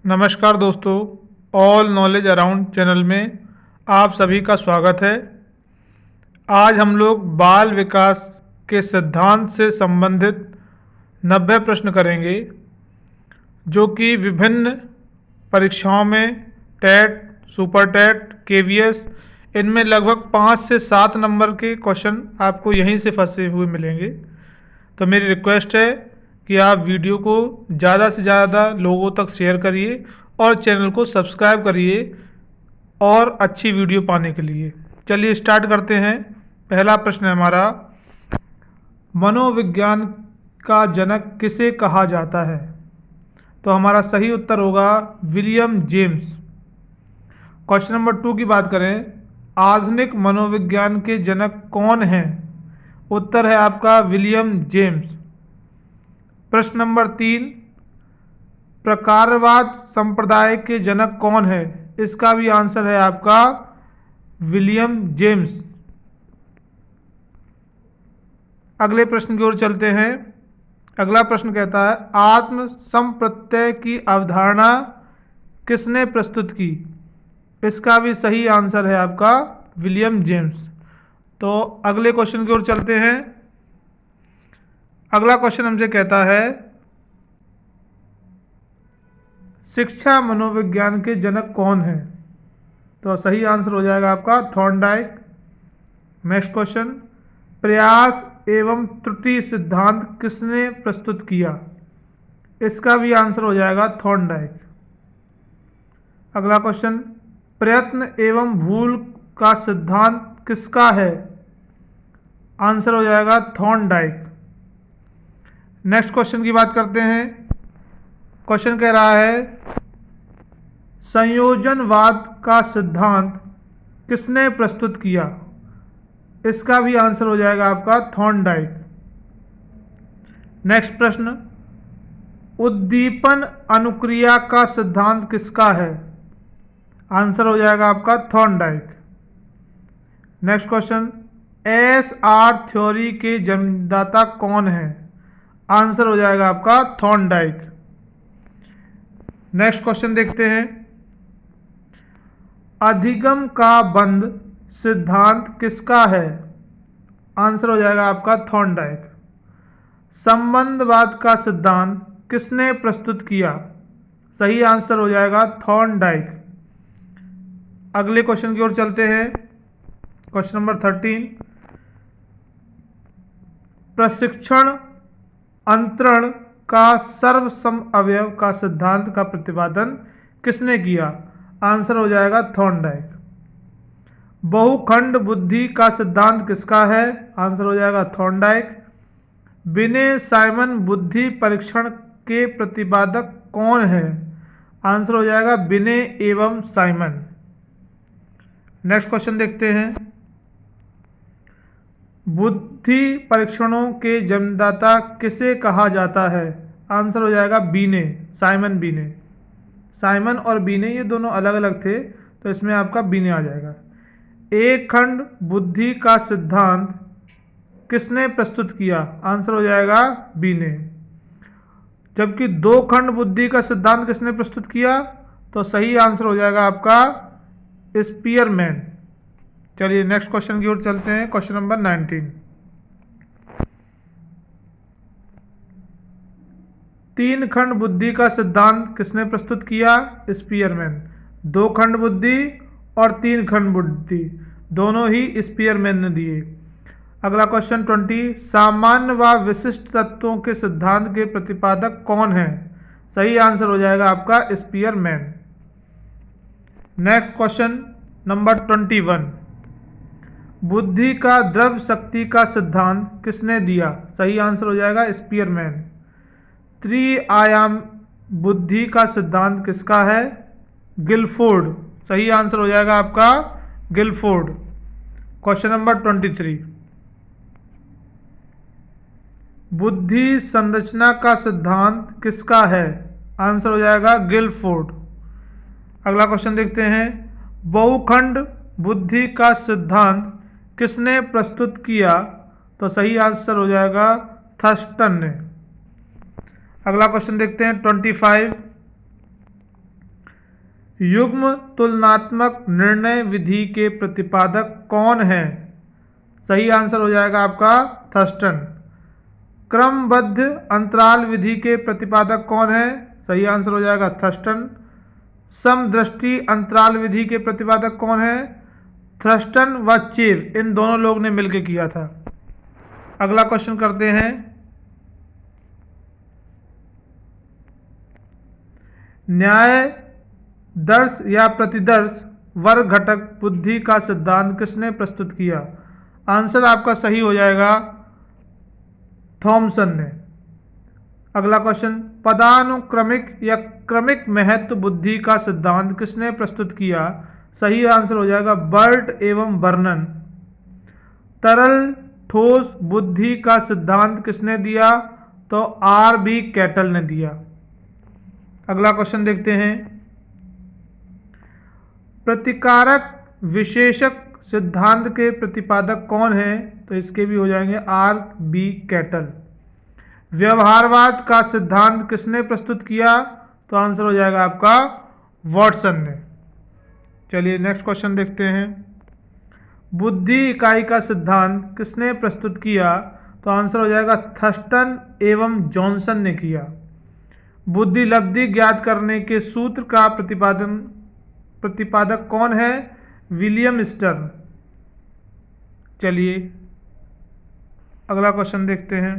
नमस्कार दोस्तों, all knowledge around channel में आप सभी का स्वागत है। आज हम लोग बाल विकास के सिद्धांत से संबंधित 90 प्रश्न करेंगे, जो कि विभिन्न परीक्षाओं में टेट, सुपर टेट, केवीएस, इनमें लगभग 5 से 7 नंबर के क्वेश्चन आपको यहीं से फंसे हुए मिलेंगे। तो मेरी रिक्वेस्ट है कि आप वीडियो को ज़्यादा से ज़्यादा लोगों तक शेयर करिए और चैनल को सब्सक्राइब करिए और अच्छी वीडियो पाने के लिए। चलिए स्टार्ट करते हैं। पहला प्रश्न है हमारा, मनोविज्ञान का जनक किसे कहा जाता है? तो हमारा सही उत्तर होगा विलियम जेम्स। क्वेश्चन नंबर 2 की बात करें, आधुनिक मनोविज्ञान के जनक कौन हैं? उत्तर है आपका विलियम जेम्स। प्रश्न नंबर 3, प्रकारवाद संप्रदाय के जनक कौन है? इसका भी आंसर है आपका विलियम जेम्स। अगले प्रश्न की ओर चलते हैं। अगला प्रश्न कहता है, आत्म संप्रत्यय की अवधारणा किसने प्रस्तुत की? इसका भी सही आंसर है आपका विलियम जेम्स। तो अगले क्वेश्चन की ओर चलते हैं। अगला क्वेश्चन हमसे कहता है, शिक्षा मनोविज्ञान के जनक कौन है? तो सही आंसर हो जाएगा आपका थॉर्नडाइक। नेक्स्ट क्वेश्चन, प्रयास एवं त्रुटि सिद्धांत किसने प्रस्तुत किया? इसका भी आंसर हो जाएगा थॉर्नडाइक। अगला क्वेश्चन, प्रयत्न एवं भूल का सिद्धांत किसका है? आंसर हो जाएगा थॉर्नडाइक। नेक्स्ट क्वेश्चन की बात करते हैं। क्वेश्चन कह रहा है, संयोजनवाद का सिद्धांत किसने प्रस्तुत किया? इसका भी आंसर हो जाएगा आपका थॉर्नडाइक। नेक्स्ट प्रश्न, उद्दीपन अनुक्रिया का सिद्धांत किसका है? आंसर हो जाएगा आपका Thorndike. Next question, SR theory के जन्मदाता कौन है? आंसर हो जाएगा आपका थॉर्नडाइक। नेक्स्ट क्वेश्चन देखते हैं। अधिगम का बंध सिद्धांत किसका है? आंसर हो जाएगा आपका थॉर्नडाइक। संबंधवाद का सिद्धांत किसने प्रस्तुत किया? सही आंसर हो जाएगा थॉर्नडाइक। अगले क्वेश्चन की ओर चलते हैं। क्वेश्चन नंबर 13, प्रशिक्षण अंतरण का सर्वसम अवयव का सिद्धांत का प्रतिपादन किसने किया? आंसर हो जाएगा थॉर्नडाइक। बहुखंड बुद्धि का सिद्धांत किसका है? आंसर हो जाएगा थॉर्नडाइक। बिने साइमन बुद्धि परीक्षण के प्रतिपादक कौन है? आंसर हो जाएगा बिने एवं साइमन। नेक्स्ट क्वेश्चन देखते हैं। बुद्धि परीक्षणों के जन्मदाता किसे कहा जाता है? आंसर हो जाएगा बीने, साइमन बीने। साइमन और बीने ये दोनों अलग अलग थे, तो इसमें आपका बीने आ जाएगा। एक खंड बुद्धि का सिद्धांत किसने प्रस्तुत किया? आंसर हो जाएगा बीने। जबकि दो खंड बुद्धि का सिद्धांत किसने प्रस्तुत किया? तो सही आंसर हो जाएगा आपका स्पीयरमैन। चलिए नेक्स्ट क्वेश्चन की ओर चलते हैं। क्वेश्चन नंबर 19, तीन खंड बुद्धि का सिद्धांत किसने प्रस्तुत किया? स्पीयरमैन। दो खंड बुद्धि और तीन खंड बुद्धि दोनों ही स्पीयरमैन ने दिए। अगला क्वेश्चन 20, सामान्य व विशिष्ट तत्वों के सिद्धांत के प्रतिपादक कौन है? सही आंसर हो जाएगा आपका स्पीयरमैन। नेक्स्ट क्वेश्चन नंबर 21, बुद्धि का द्रव्य शक्ति का सिद्धांत किसने दिया? सही आंसर हो जाएगा स्पीयरमैन। त्रिआयाम बुद्धि का सिद्धांत किसका है? गिलफोर्ड। सही आंसर हो जाएगा आपका गिलफोर्ड। क्वेश्चन नंबर 23, बुद्धि संरचना का सिद्धांत किसका है? आंसर हो जाएगा गिलफोर्ड। अगला क्वेश्चन देखते हैं। बहुखंड बुद्धि का सिद्धांत किसने प्रस्तुत किया? तो सही आंसर हो जाएगा थर्स्टन ने। अगला क्वेश्चन देखते हैं 25, युग्म तुलनात्मक निर्णय विधि के प्रतिपादक कौन है? सही आंसर हो जाएगा आपका थर्स्टन। क्रमबद्ध अंतराल विधि के प्रतिपादक कौन है? सही आंसर हो जाएगा थर्स्टन। समदृष्टि अंतराल विधि के प्रतिपादक कौन है? थर्स्टन व चेव, इन दोनों लोग ने मिलकर किया था। अगला क्वेश्चन करते हैं। न्याय दर्श या प्रतिदर्श वर्ग घटक बुद्धि का सिद्धांत किसने प्रस्तुत किया? आंसर आपका सही हो जाएगा थॉमसन ने। अगला क्वेश्चन, पदानुक्रमिक या क्रमिक महत्व बुद्धि का सिद्धांत किसने प्रस्तुत किया? सही आंसर हो जाएगा बर्ट एवं बर्नन। तरल ठोस बुद्धि का सिद्धांत किसने दिया? तो R.B. कैटल ने दिया। अगला क्वेश्चन देखते हैं। प्रतिकारक विशेषक सिद्धांत के प्रतिपादक कौन है? तो इसके भी हो जाएंगे R.B. कैटल। व्यवहारवाद का सिद्धांत किसने प्रस्तुत किया? तो आंसर हो जाएगा आपका वॉटसन ने। चलिए नेक्स्ट क्वेश्चन देखते हैं। बुद्धि इकाई का सिद्धांत किसने प्रस्तुत किया? तो आंसर हो जाएगा थर्स्टन एवं जॉनसन ने किया। बुद्धि लब्धि ज्ञात करने के सूत्र का प्रतिपादक कौन है? William stern. चलिए अगला क्वेश्चन देखते हैं।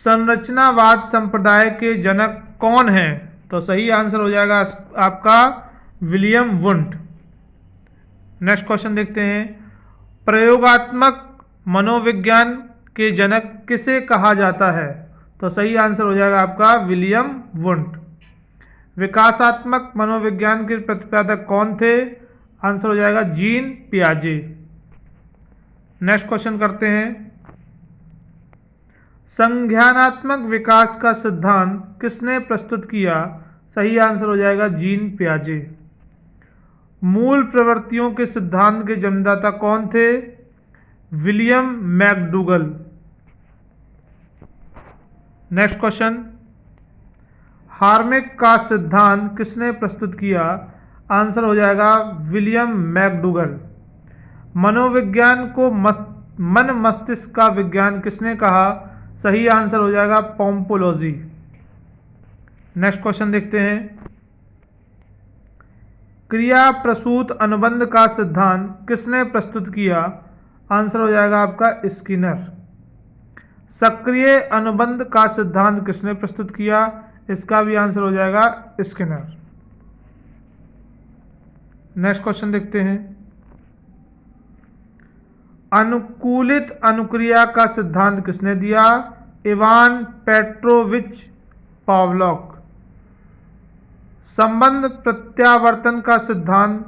संरचनावाद संप्रदाय के जनक कौन है? तो सही आंसर हो जाएगा आपका विलियम वुंट। नेक्स्ट क्वेश्चन देखते हैं। प्रयोगात्मक मनोविज्ञान के जनक किसे कहा जाता है? तो सही आंसर हो जाएगा आपका विलियम वुंट। विकासात्मक मनोविज्ञान के प्रतिपादक कौन थे? आंसर हो जाएगा जीन पियाजे। नेक्स्ट क्वेश्चन करते हैं। संज्ञानात्मक विकास का सिद्धांत किसने प्रस्तुत किया? सही आंसर हो जाएगा जीन पियाजे। मूल प्रवृत्तियों के सिद्धांत के जन्मदाता कौन थे? William McDougall. Next question. हार्मिक का सिद्धांत किसने प्रस्तुत किया? आंसर हो जाएगा विलियम मैकडूगल। मनोविज्ञान को मन मस्तिष्क का विज्ञान किसने कहा? सही आंसर हो जाएगा पोम्पोलोजी। नेक्स्ट क्वेश्चन देखते हैं। क्रिया प्रसूत अनुबंध का सिद्धांत किसने प्रस्तुत किया? आंसर हो जाएगा आपका स्किनर। सक्रिय अनुबंध का सिद्धांत किसने प्रस्तुत किया? इसका भी आंसर हो जाएगा स्किनर। नेक्स्ट क्वेश्चन देखते हैं। अनुकूलित अनुक्रिया का सिद्धांत किसने दिया? Ivan Petrovich Pavlov. संबंध प्रत्यावर्तन का सिद्धांत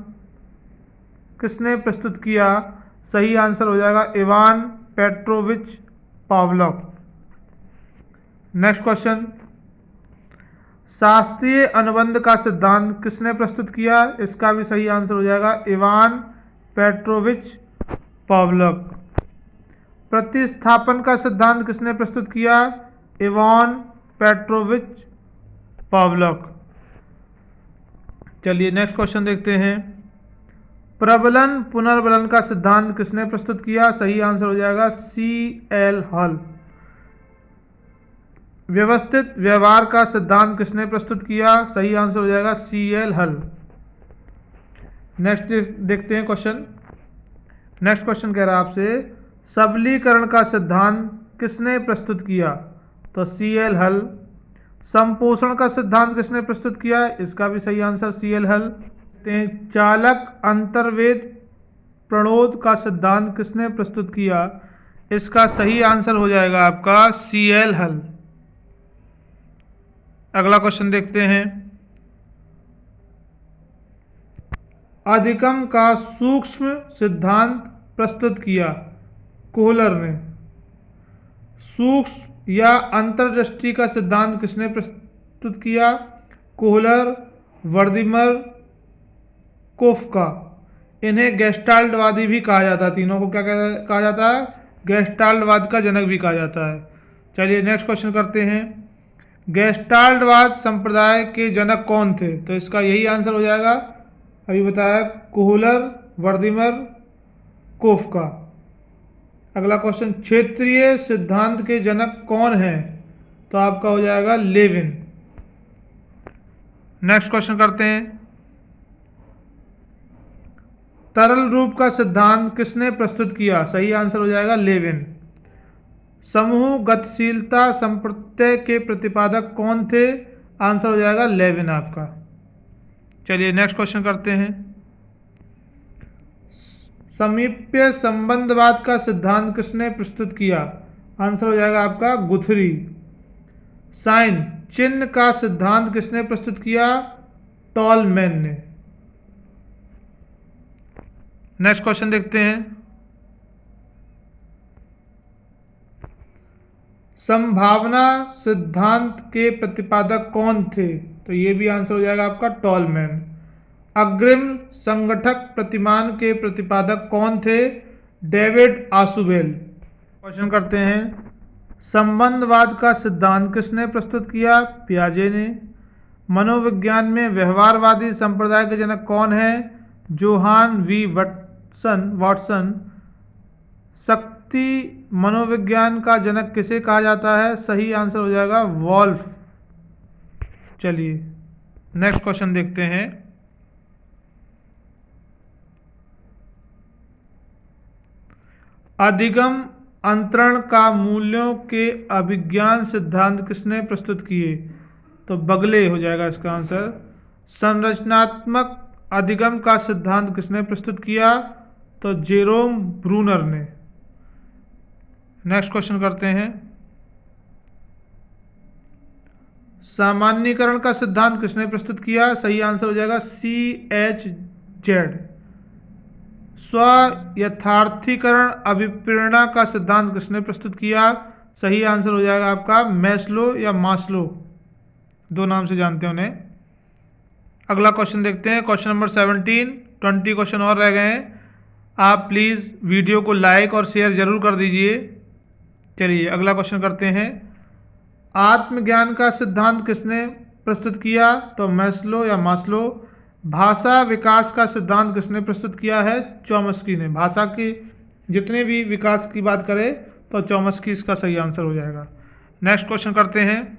किसने प्रस्तुत किया? सही आंसर हो जाएगा Ivan Petrovich Pavlov. Next question. शास्त्रीय अनुबंध का सिद्धांत किसने प्रस्तुत किया? इसका भी सही आंसर हो जाएगा इवान पेट्रोविच पावलोक। प्रतिस्थापन का सिद्धांत किसने प्रस्तुत किया? Ivan Petrovich Pavlov. चलिए नेक्स्ट क्वेश्चन देखते हैं। प्रबलन पुनर्बलन का सिद्धांत किसने प्रस्तुत किया? सही आंसर हो जाएगा C.L. हल। व्यवस्थित व्यवहार का सिद्धांत किसने प्रस्तुत किया? सही आंसर हो जाएगा C.L. हल। नेक्स्ट देखते हैं क्वेश्चन। नेक्स्ट क्वेश्चन कह रहा है आपसे सबलीकरण का सिद्धांत किसने प्रस्तुत किया? तो C.L. हल। संपोषण का सिद्धांत किसने प्रस्तुत किया? इसका भी सही आंसर C.L. हल। चालक अंतर्वेद प्रणोद का सिद्धांत किसने प्रस्तुत किया? इसका सही आंसर हो जाएगा आपका C.L. हल। अगला क्वेश्चन देखते हैं। अधिगम का सूक्ष्म सिद्धांत प्रस्तुत किया कोहलर ने। सूक्ष्म या अंतर्दृष्टि का सिद्धांत किसने प्रस्तुत किया? कोहलर, वर्दिमर, कोफ्का। इन्हें गेस्टाल्टवादी भी कहा जाता है। तीनों को क्या कहा जाता है? गेस्टाल्टवाद का जनक भी कहा जाता है। चलिए नेक्स्ट क्वेश्चन करते हैं। गेस्टाल्टवाद संप्रदाय के जनक कौन थे? तो इसका यही आंसर हो जाएगा, अभी बताया, कोहलर, वर्दिमर, कोफका। अगला क्वेश्चन, क्षेत्रीय सिद्धांत के जनक कौन हैं? तो आपका हो जाएगा लेविन। नेक्स्ट क्वेश्चन करते हैं, तरल रूप का सिद्धांत किसने प्रस्तुत किया? सही आंसर हो जाएगा लेविन। समूह गतिशीलता संप्रत्यय के प्रतिपादक कौन थे? आंसर हो जाएगा लेविन आपका। चलिए नेक्स्ट क्वेश्चन करते हैं, समीप्य संबंधवाद का सिद्धांत किसने प्रस्तुत किया? आंसर हो जाएगा आपका गुथरी। साइन चिन्ह का सिद्धांत किसने प्रस्तुत किया? टॉलमैन ने। नेक्स्ट क्वेश्चन देखते हैं, संभावना सिद्धांत के प्रतिपादक कौन थे? तो ये भी आंसर हो जाएगा आपका टॉलमैन। अग्रिम संगठक प्रतिमान के प्रतिपादक कौन थे? डेविड आशुबेल। क्वेश्चन करते हैं, संबंधवाद का सिद्धांत किसने प्रस्तुत किया? पियाजे ने। मनोविज्ञान में व्यवहारवादी संप्रदाय के जनक कौन है? Johan V Watson. शक्ति मनोविज्ञान का जनक किसे कहा जाता है? सही आंसर हो जाएगा वॉल्फ। चलिए नेक्स्ट क्वेश्चन देखते हैं, अधिगम अंतरण का मूल्यों के अभिज्ञान सिद्धांत किसने प्रस्तुत किए? तो बगले हो जाएगा इसका आंसर। संरचनात्मक अधिगम का सिद्धांत किसने प्रस्तुत किया? तो जेरोम ब्रूनर ने। नेक्स्ट क्वेश्चन करते हैं, सामान्यीकरण का सिद्धांत किसने प्रस्तुत किया? सही आंसर हो जाएगा CHZ। स्व यथार्थीकरण अभिप्रेरणा का सिद्धांत किसने प्रस्तुत किया? सही आंसर हो जाएगा आपका मैस्लो या मास्लो, दो नाम से जानते हैं उन्हें। अगला क्वेश्चन देखते हैं, क्वेश्चन नंबर 17। 20 क्वेश्चन और रह गए हैं। आप प्लीज़ वीडियो को लाइक और शेयर जरूर कर दीजिए। चलिए अगला क्वेश्चन करते हैं, आत्मज्ञान का सिद्धांत किसने प्रस्तुत किया? तो मैस्लो या मास्लो। भाषा विकास का सिद्धांत किसने प्रस्तुत किया है? चॉम्स्की ने। भाषा की जितने भी विकास की बात करें तो चॉम्स्की इसका सही आंसर हो जाएगा। नेक्स्ट क्वेश्चन करते हैं,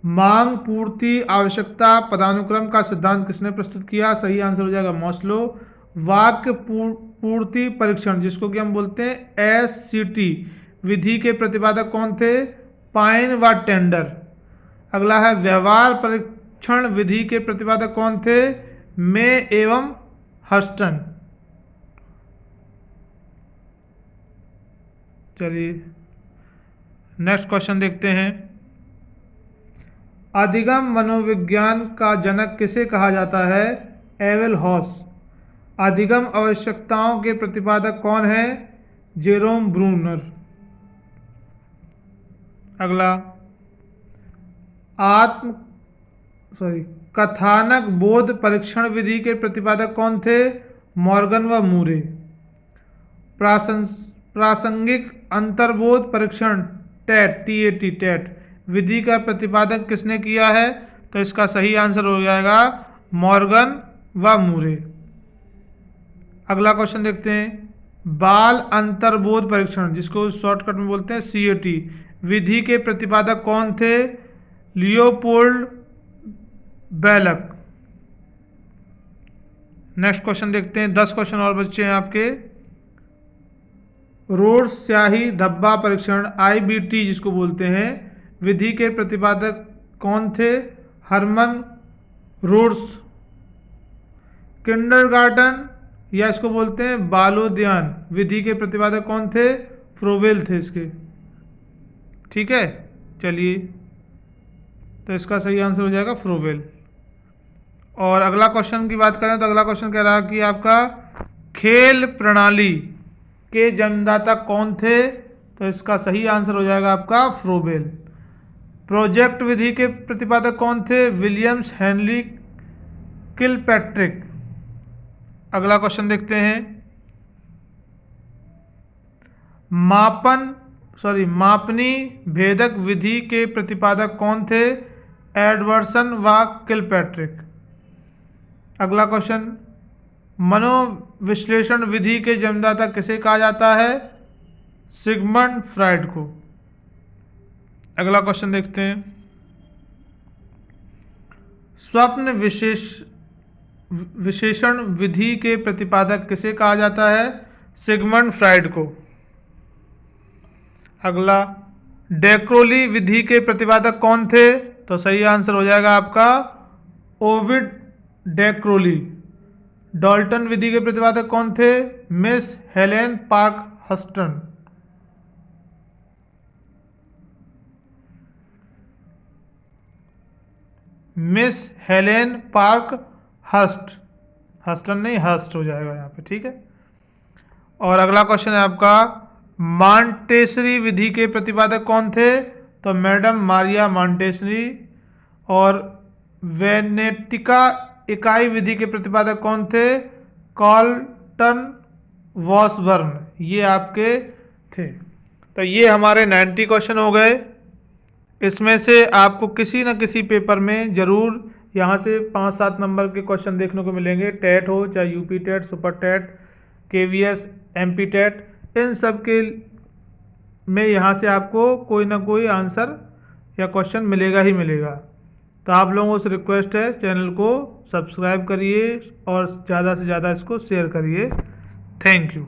मांग पूर्ति आवश्यकता पदानुक्रम का सिद्धांत किसने प्रस्तुत किया? सही आंसर हो जाएगा मॉस्लो। वाक्य पूर्ति परीक्षण जिसको कि हम बोलते हैं SCT विधि के प्रतिपादक कौन थे? पाइन व टेंडर। अगला है व्यवहार परीक्षण विधि के प्रतिपादक कौन थे? मे एवं हस्टन। चलिए नेक्स्ट क्वेश्चन देखते हैं, अधिगम मनोविज्ञान का जनक किसे कहा जाता है? Avail house. अधिगम आवश्यकताओं के प्रतिपादक कौन है? Jerome Bruner. अगला कथानक बोध परीक्षण विधि के प्रतिपादक कौन थे? मॉर्गन व मूरे। प्रासंगिक अंतर्बोध परीक्षण TAT विधि का प्रतिपादन किसने किया है? तो इसका सही आंसर हो जाएगा मॉर्गन व मूरे। अगला क्वेश्चन देखते हैं, बाल अंतर्बोध परीक्षण जिसको शॉर्टकट में बोलते हैं CAT विधि के प्रतिपादक कौन थे? लियोपोल्ड बेलक। नेक्स्ट क्वेश्चन देखते हैं, 10 क्वेश्चन और बच्चे हैं आपके। रोड्स स्याही धब्बा परीक्षण IBT जिसको बोलते हैं विधि के प्रतिपादक कौन थे? हरमन रोड्स। किंडरगार्टन या इसको बोलते हैं बालोद्यान विधि के प्रतिपादक कौन थे? फ्रोवेल थे इसके। ठीक है, चलिए तो इसका सही आंसर हो जाएगा फ्रोवेल। और अगला क्वेश्चन की बात करें तो अगला क्वेश्चन कह रहा है कि आपका खेल प्रणाली के जन्मदाता कौन थे? तो इसका सही आंसर हो जाएगा आपका फ्रोवेल। प्रोजेक्ट विधि के प्रतिपादक कौन थे? Williams Henry Kilpatrick. अगला क्वेश्चन देखते हैं, मापन मापनी भेदक विधि के प्रतिपादक कौन थे? एडवर्सन व किलपैट्रिक। अगला क्वेश्चन, मनोविश्लेषण विधि के जन्मदाता किसे कहा जाता है? सिगमंड फ्राइड को। अगला क्वेश्चन देखते हैं, स्वप्न विशेषण विधि के प्रतिपादक किसे कहा जाता है? सिगमंड फ्राइड को। अगला, डेक्रोली विधि के प्रतिपादक कौन थे? तो सही आंसर हो जाएगा आपका ओविड डेक्रोली। डाल्टन विधि के प्रतिपादक कौन थे? Miss Helen park हस्टन। Miss Helen park हस्टन नहीं, हस्ट हो जाएगा यहाँ पे, ठीक है। और अगला क्वेश्चन है आपका, मॉन्टेसरी विधि के प्रतिपादक कौन थे? तो मैडम मारिया मॉन्टेसरी। और वेनेटिका इकाई विधि के प्रतिपादक कौन थे? कार्लटन वॉसबर्न। ये आपके थे। तो ये हमारे 90 क्वेश्चन हो गए। इसमें से आपको किसी न किसी पेपर में ज़रूर यहाँ से 5-7 नंबर के क्वेश्चन देखने को मिलेंगे। टेट हो, चाहे UP TET, super TET, KVS, MP TET, इन सब के में यहाँ से आपको कोई ना कोई आंसर या क्वेश्चन मिलेगा ही मिलेगा। तो आप लोगों से रिक्वेस्ट है, चैनल को सब्सक्राइब करिए और ज़्यादा से ज़्यादा इसको शेयर करिए। Thank you.